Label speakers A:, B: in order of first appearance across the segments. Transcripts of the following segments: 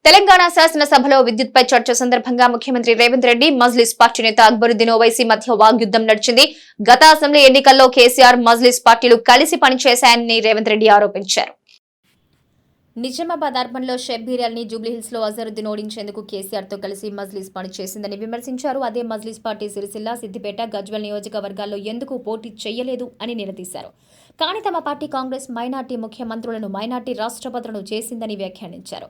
A: తెలంగాణ శాసనసభలో విద్యుత్పై చర్చ సందర్భంగా ముఖ్యమంత్రి రేవంత్ రెడ్డి మజ్లిస్ పార్టీ నేత అక్బరుద్దీన్ ఓవైసీ మధ్య వాగ్యుద్ధం నడిచింది. గత అసెంబ్లీ ఎన్నికల్లో కేసీఆర్ మజ్లిస్ పార్టీలు కలిసి పనిచేశాయని రేవంత్ రెడ్డి ఆరోపించారు. నిజామాబాద్ అర్బన్లో షబ్బీర్ అలీని జూబ్లీహిల్స్ లో అజరుద్దీన్ ఓడించేందుకు కేసీఆర్ తో కలిసి మజ్లిస్ పనిచేసిందని విమర్శించారు. అదే మజ్లిస్ పార్టీ సిరిసిల్ల, సిద్దిపేట, గజ్వెల్ నియోజకవర్గాల్లో ఎందుకు పోటీ చేయలేదు అని నిలదీశారు. కానీ తమ పార్టీ కాంగ్రెస్ మైనార్టీ ముఖ్యమంత్రులను మైనార్టీ రాష్ట్రపతులను చేసిందని వ్యాఖ్యానించారు.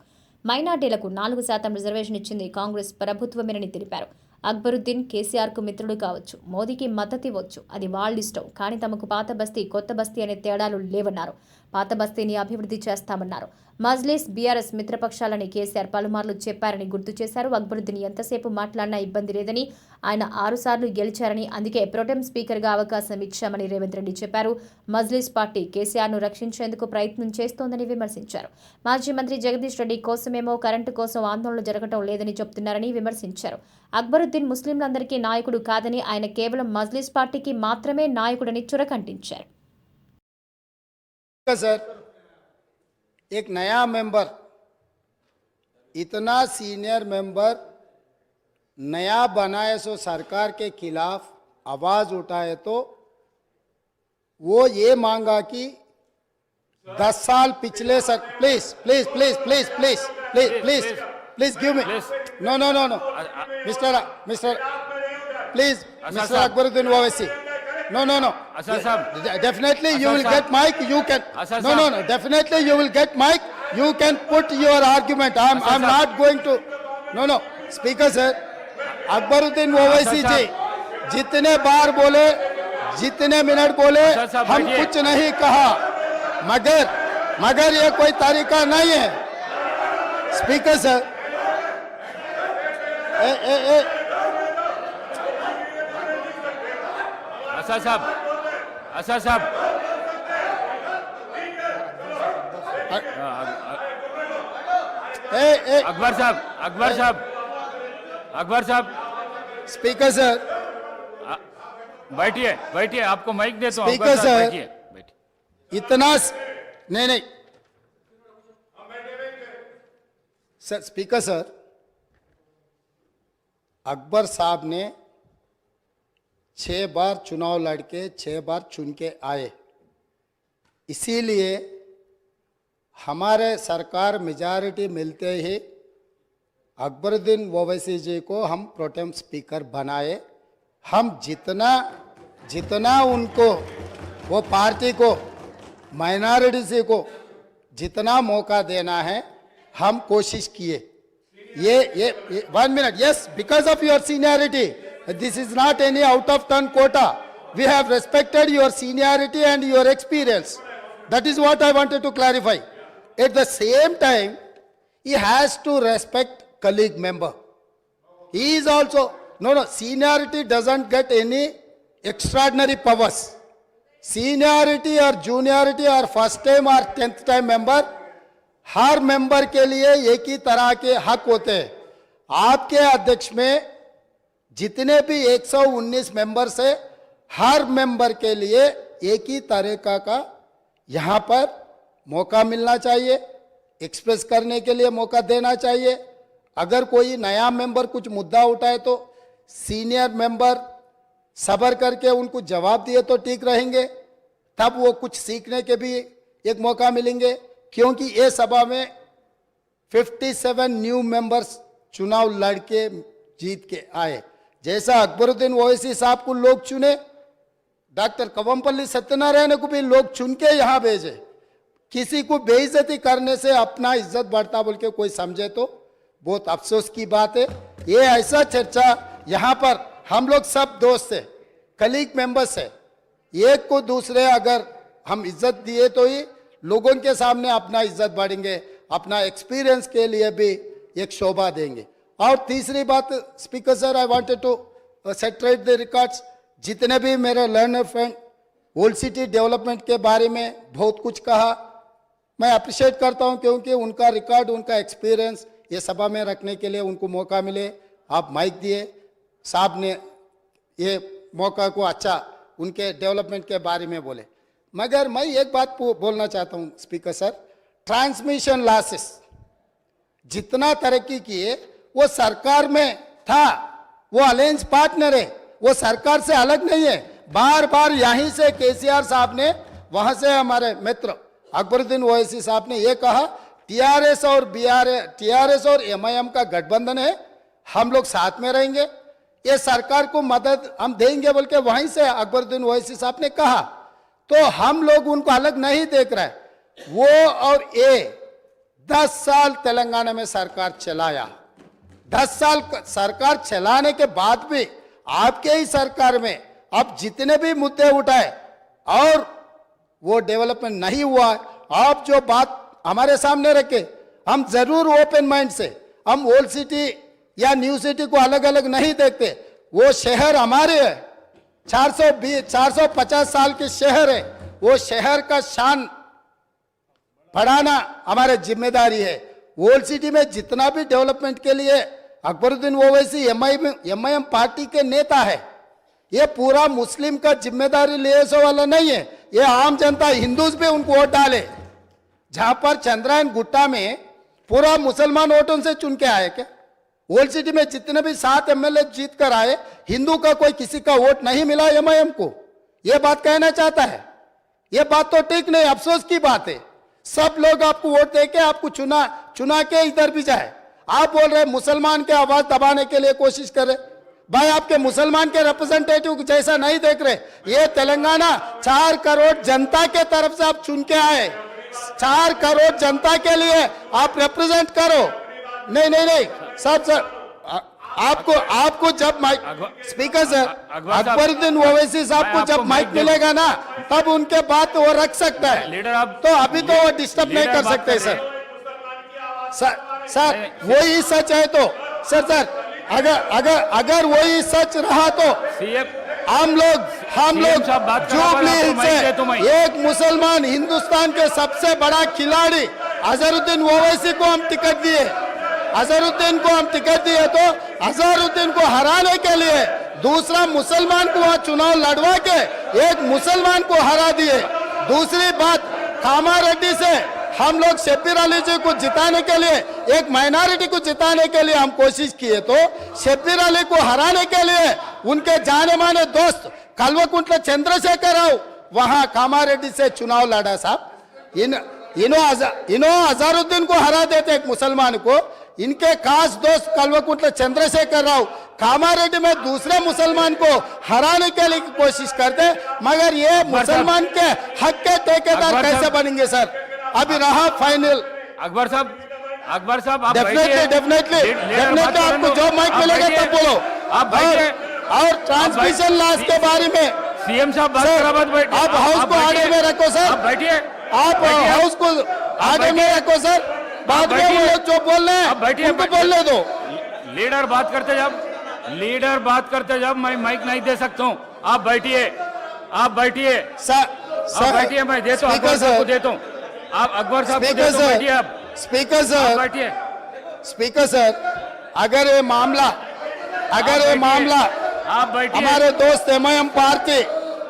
A: మైనార్టీలకు 4% రిజర్వేషన్ ఇచ్చింది కాంగ్రెస్ ప్రభుత్వమేనని తెలిపారు. అక్బరుద్దీన్ కేసీఆర్ కు మిత్రుడు కావచ్చు, మోదీకి మద్దతు ఇవ్వచ్చు, అది వాళ్ళిష్టం. కానీ తమకు పాత బస్తీ, కొత్త బస్తీ అనే తేడాలు లేవన్నారు. పాత బస్తీని అభివృద్ధి చేస్తామన్నారు. మజ్లిస్, బీఆర్ఎస్ మిత్రపక్షాలని కేసీఆర్ పలుమార్లు చెప్పారని గుర్తు చేశారు. అక్బరుద్దీన్ ఎంతసేపు మాట్లాడినా ఇబ్బంది లేదని, ఆయన 6 సార్లు గెలిచారని, అందుకే ప్రొటెం స్పీకర్గా అవకాశం ఇచ్చామని రేవంత్ రెడ్డి చెప్పారు. మజ్లిస్ పార్టీ కేసీఆర్ను రక్షించేందుకు ప్రయత్నం చేస్తోందని విమర్శించారు. మాజీ మంత్రి జగదీష్ రెడ్డి కోసమేమో కరెంటు కోసం ఆందోళనలు జరగటం లేదని చెబుతున్నారని విమర్శించారు. అక్బరుద్దీన్ ముస్లింలందరికీ నాయకుడు కాదని, ఆయన కేవలం మజ్లిస్ పార్టీకి మాత్రమే నాయకుడని చురకంటించారు.
B: सर, एक नया मेंबर, इतना सीनियर मेंबर नया बनाए सो सरकार के खिलाफ आवाज उठाए तो वो ये मांगा कि 10 साल पिछले please please please please please please please please give me no no no no mister mister please mister Akbaruddin Owaisi No, no, no. Definitely you will get mic. You can. No, no, no. Definitely you will get mic. You can put your argument. I'm not going to. No, no. Speaker sir, Akbaruddin Owaisi ji जितने बार बोले, जितने minute बोले, हम कुछ नहीं कहा, मगर ये कोई तरीका नहीं है. स्पीकर सर,
C: असा साहब अकबर साहब
B: स्पीकर सर
C: बैठिए बैठिए, आपको माइक देता हूं.
B: स्पीकर सर बैठिए. इतना नहीं सर. स्पीकर सर, अकबर साहब ने 6 बार चुनाव लड़के 6 बार चुन के आए. इसीलिए हमारे सरकार मेजॉरिटी मिलते ही अकबरुद्दीन ओवैसी जी को हम प्रोटेम स्पीकर बनाए. हम जितना उनको, वो पार्टी को, माइनॉरिटी को जितना मौका देना है हम कोशिश किए. ये 1 minute. Yes, because of your seniority. This is not any out of turn quota. We have respected your seniority and your experience. That is what I wanted to clarify. At the same time, he has to respect colleague member. He is also, no, seniority doesn't get any extraordinary powers. Seniority or juniority or first time or 10th time member, her member के लिए एक ही तरह के हक होते हैं. आपके अध्यक्ष में जितने भी 119 मेंबर्स है, हर मेंबर के लिए एक ही तरीका का यहाँ पर मौका मिलना चाहिए, एक्सप्रेस करने के लिए मौका देना चाहिए. अगर कोई नया मेंबर कुछ मुद्दा उठाए तो सीनियर मेंबर सब्र करके उनको जवाब दिए तो ठीक रहेंगे, तब वो कुछ सीखने के भी एक मौका मिलेंगे. क्योंकि ये सभा में 57 न्यू मेंबर्स चुनाव लड़के जीत के आए. जैसा अकबरुद्दीन ओवैसी साहब को लोग चुने, डॉक्टर कवमपल्ली सत्यनारायण को भी लोग चुन के यहाँ भेजे. किसी को बेइज्जती करने से अपना इज्जत बढ़ता बोल के कोई समझे तो बहुत अफसोस की बात है. ये ऐसा चर्चा यहाँ पर हम लोग सब दोस्त है, कलीग मेंबर्स है. एक को दूसरे अगर हम इज्जत दिए तो ही लोगों के सामने अपना इज्जत बढ़ेंगे, अपना एक्सपीरियंस के लिए भी एक शोभा देंगे. और तीसरी बात speaker sir, I wanted to set straight the records. जितने भी मेरे learned friend old city development के बारे में बहुत कुछ कहा, मैं अप्रिशिएट करता हूं, क्योंकि उनका रिकॉर्ड, उनका एक्सपीरियंस ये सभा में रखने के लिए उनको मौका मिले. आप माइक दिए, साहब ने ये मौका को अच्छा उनके डेवलपमेंट के बारे में बोले. मगर मैं एक बात बोलना चाहता हूं स्पीकर सर, ट्रांसमिशन लॉसेस जितना तरक्की किए वो सरकार में था, वो अलायंस पार्टनर है, वो सरकार से अलग नहीं है। बार बार यहीं से केसीआर साहब ने, वहां से हमारे मित्र अकबरुद्दीन ओवैसी साहब ने ये कहा टीआरएस और एमआईएम का गठबंधन है, हम लोग साथ में रहेंगे, ये सरकार को मदद हम देंगे बोल के वहीं से अकबरुद्दीन ओवैसी साहब ने कहा। तो हम लोग उनको अलग नहीं देख रहे। वो और ये 10 साल तेलंगाना में सरकार चलाया, 10 साल सरकार चलाने के बाद भी आपके ही सरकार में अब जितने भी मुद्दे उठाए और वो डेवलपमेंट नहीं हुआ। आप जो बात हमारे सामने रखे, हम जरूर ओपन माइंड से, हम ओल्ड सिटी या न्यू सिटी को अलग अलग नहीं देखते। वो शहर हमारे है, 450 साल के शहर है, वो शहर का शान बढ़ाना हमारी जिम्मेदारी है। ओल्ड सिटी में जितना भी डेवलपमेंट के लिए अकबरुद्दीन ओवैसी एमआईएम पार्टी के नेता है, ये पूरा मुस्लिम का जिम्मेदारी ले सो वाला नहीं है। ये आम जनता हिंदूज भी उनको वोट डाले। जहां पर चंद्रायन गुट्टा में पूरा मुसलमान वोटों से चुन के आए क्या? ओल्ड सिटी में जितने भी 7 एमएलए जीत कर आए, हिंदू का कोई किसी का वोट नहीं मिला एमआईएम को। यह बात कहना चाहता है, यह बात तो ठीक नहीं, अफसोस की बात है। सब लोग आपको वोट देके आपको चुना के इधर भी जाए। आप बोल रहे मुसलमान के आवाज दबाने के लिए कोशिश कर रहे। भाई आपके मुसलमान के रिप्रेजेंटेटिव जैसा नहीं देख रहे। ये तेलंगाना 4 करोड़ जनता के तरफ से आप चुन के आए, 4 करोड़ जनता के लिए आप रिप्रेजेंट करो। नहीं सर आपको जब mike speaker sir Akbaruddin Owaisi साहब को जब माइक मिलेगा ना, तब उनके बात वो रख सकता है।
C: लीडर आप
B: तो अभी तो वो डिस्टर्ब नहीं कर सकते सर वही सच है तो सर अगर वही सच रहा तो हम लोग जुबली हिल्स से एक मुसलमान हिंदुस्तान के सबसे बड़ा खिलाड़ी अजहरुद्दीन ओवैसी को हम टिकट दिए। अजहरुद्दीन को हम टिकट दिए तो अजहरुद्दीन को हराने के लिए दूसरा मुसलमान को वहां चुनाव लड़वा के एक मुसलमान को हरा दिए। दूसरी बात, कामारेड्डी से हम लोग शब्बीर अली जी को जिताने के लिए, एक माइनॉरिटी को जिताने के लिए हम कोशिश किए, तो शब्बीर अली को हराने के लिए उनके जाने माने दोस्त कल्वकुंट्ला चंद्रशेखर राव वहां कामारेड्डी से चुनाव लड़ा साहब। इन्हों अजहरुद्दीन को हरा देते एक मुसलमान को। इनके खास दोस्त कल्वकुंट्ला चंद्रशेखर राव कामारेड्डी में दूसरे मुसलमान को हराने के लिए कोशिश करते, मगर ये मुसलमान के हक के ठेकेदार कैसे बनेंगे सर? अभी रहा फाइनल।
C: अकबर साहब आप
B: डेफिनेटली आपको जो माइक मिलेगा तब बोलो।
C: आप
B: और ट्रांसमिशन लॉस के बारे में
C: सीएम साहब बात करा,
B: आप हाउस को आगे में रखो सर,
C: बैठिए,
B: आप हाउस को आगे में रखो सर। बाद में वो लोग जो बोल रहे हैं उनको बोलने दो।
C: लीडर बात करते जब मैं माइक नहीं दे सकता हूँ। आप बैठिए
B: सर
C: बैठिए, मैं देता हूँ अकबर साहब को देता हूँ। आप अकबर साहब को देता हूँ, बैठिए आप।
B: स्पीकर सर अगर ये मामला
C: आप बैठिए।
B: हमारे दोस्त एमआईएम पार्टी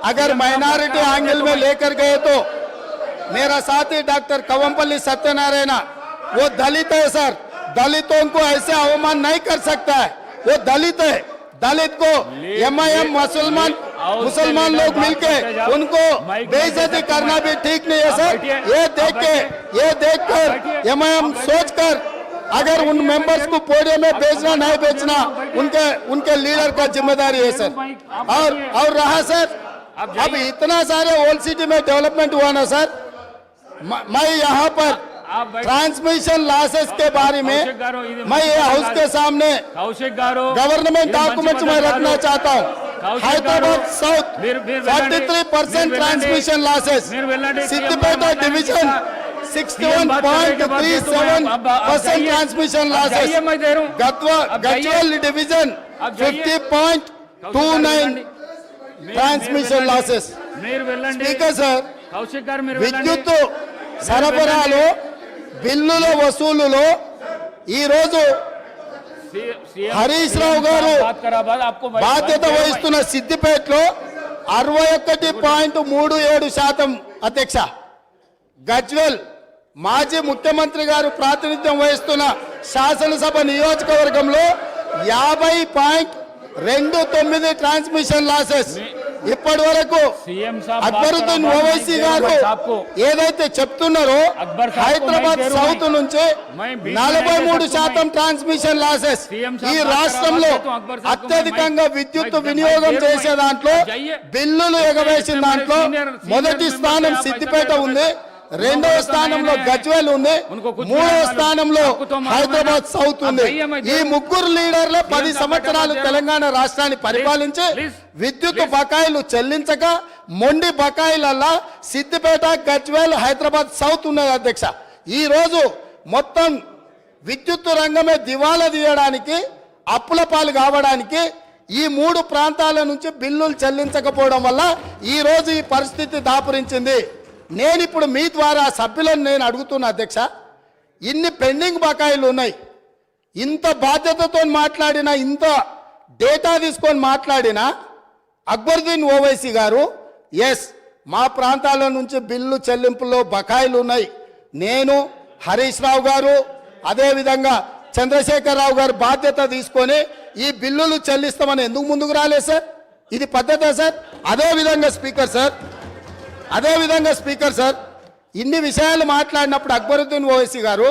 B: अगर माइनॉरिटी एंगल में लेकर गए तो मेरा साथी डॉक्टर कवंपल्ली सत्यनारायण वो दलित है सर, दलितों को ऐसे अवमान नहीं कर सकता है। वो दलित है, दलित को एमआईएम मुसलमान लोग मिलके उनको बेइज्जती करना भी ठीक नहीं है सर। ये देख कर एमआईएम सोचकर अगर उन मेंबर्स को पोडियम में भेजना नहीं भेजना उनके लीडर का जिम्मेदारी है सर। और रहा सर, अब इतना सारे ओल्ड सिटी में डेवलपमेंट हुआ ना सर, मैं यहाँ पर ट्रांसमिशन लॉसेस के बारे में मैं ये हाउस के सामने गवर्नमेंट डॉक्यूमेंट्स में रखना चाहता हूँ। Hyderabad south 43% transmission losses, Siddipet division 61.37% transmission losses, Gajwel division 50.29 transmission losses. Speaker sir, విద్యుత్ సరఫరాలో బిల్లుల వసూలులో ఈ రోజు హరీష్ రావు గారు బాధ్యత వహిస్తున్న సిద్దిపేటలో 61.37% అధ్యక్ష, గజ్వెల్ మాజీ ముఖ్యమంత్రి గారు ప్రాతినిధ్యం వహిస్తున్న శాసనసభ నియోజకవర్గంలో 50.29 ట్రాన్స్మిషన్ లాసెస్ ఇప్పటి వరకు
C: सीएम साहब
B: అక్బరుద్దీన్ ఓవైసీ గారు ఏదైతే చెప్తున్నారో హైదరాబాద్ సౌత్ నుంచి 43% ట్రాన్స్మిషన్ లాసెస్ ఈ రాష్ట్రంలో అత్యధికంగా విద్యుత్ వినియోగం చేసే దాంట్లో బిల్లులు ఎగవేసిన దాంట్లో మొదటి స్థానం సిద్దిపేట ఉంది, రెండవ స్థానంలో గజ్వేల్ ఉంది, మూడవ స్థానంలో హైదరాబాద్ సౌత్ ఉంది. ఈ ముగ్గురు లీడర్లు 10 సంవత్సరాలు తెలంగాణ రాష్ట్రాన్ని పరిపాలించి విద్యుత్ బకాయిలు చెల్లించక మొండి బకాయిలల్లా సిద్దిపేట, గజ్వేల్, హైదరాబాద్ సౌత్ ఉన్నది అధ్యక్ష. ఈ రోజు మొత్తం విద్యుత్ రంగమే దివాలా తీయడానికి, అప్పుల పాలు కావడానికి ఈ 3 ప్రాంతాల నుంచి బిల్లులు చెల్లించకపోవడం వల్ల ఈ రోజు ఈ పరిస్థితి దాపురించింది. నేను ఇప్పుడు మీ ద్వారా సభ్యులను నేను అడుగుతున్నా అధ్యక్ష, ఇన్ని పెండింగ్ బకాయిలు ఉన్నాయి, ఇంత బాధ్యతతో మాట్లాడినా, ఇంత డేటా తీసుకొని మాట్లాడినా అక్బరుద్దీన్ ఓవైసీ గారు ఎస్ మా ప్రాంతాల నుంచి బిల్లు చెల్లింపులో బకాయిలు ఉన్నాయి, నేను హరీష్ రావు గారు అదేవిధంగా చంద్రశేఖరరావు గారు బాధ్యత తీసుకొని ఈ బిల్లులు చెల్లిస్తామని ఎందుకు ముందుకు రాలేదు సార్? ఇది పద్ధతే సార్? అదేవిధంగా స్పీకర్ సార్ ఇన్ని విషయాలు మాట్లాడినప్పుడు అక్బరుద్దీన్ ఓవైసీ గారు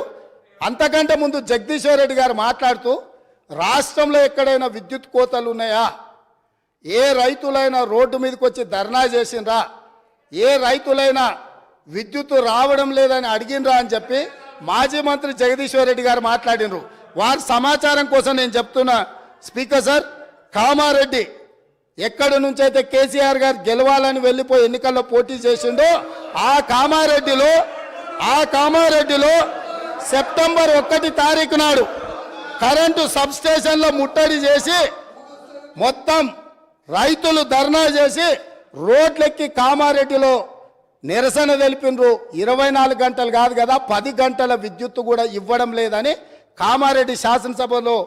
B: అంతకంటే ముందు జగదీశ్వర్ రెడ్డి గారు మాట్లాడుతూ రాష్ట్రంలో ఎక్కడైనా విద్యుత్ కోతలు ఉన్నాయా, ఏ రైతులైనా రోడ్డు మీదకి వచ్చి ధర్నా చేసిండ్రా, ఏ రైతులైనా విద్యుత్ రావడం లేదని అడిగినరా అని చెప్పి మాజీ మంత్రి జగదీశ్వర్ రెడ్డి గారు మాట్లాడినరు. వారి సమాచారం కోసం నేను చెప్తున్నా స్పీకర్ సార్, కామారెడ్డి ఎక్కడి నుంచి అయితే కేసీఆర్ గారు గెలవాలని వెళ్ళిపోయి ఎన్నికల్లో పోటీ చేసిండో ఆ కామారెడ్డిలో సెప్టెంబర్ 1 తారీఖు నాడు కరెంటు సబ్ స్టేషన్లో ముట్టడి చేసి మొత్తం రైతులు ధర్నా చేసి రోడ్లెక్కి కామారెడ్డిలో నిరసన తెలిపినరు. 24 గంటలు కాదు కదా 10 గంటల విద్యుత్తు కూడా ఇవ్వడం లేదని కామారెడ్డి శాసనసభలో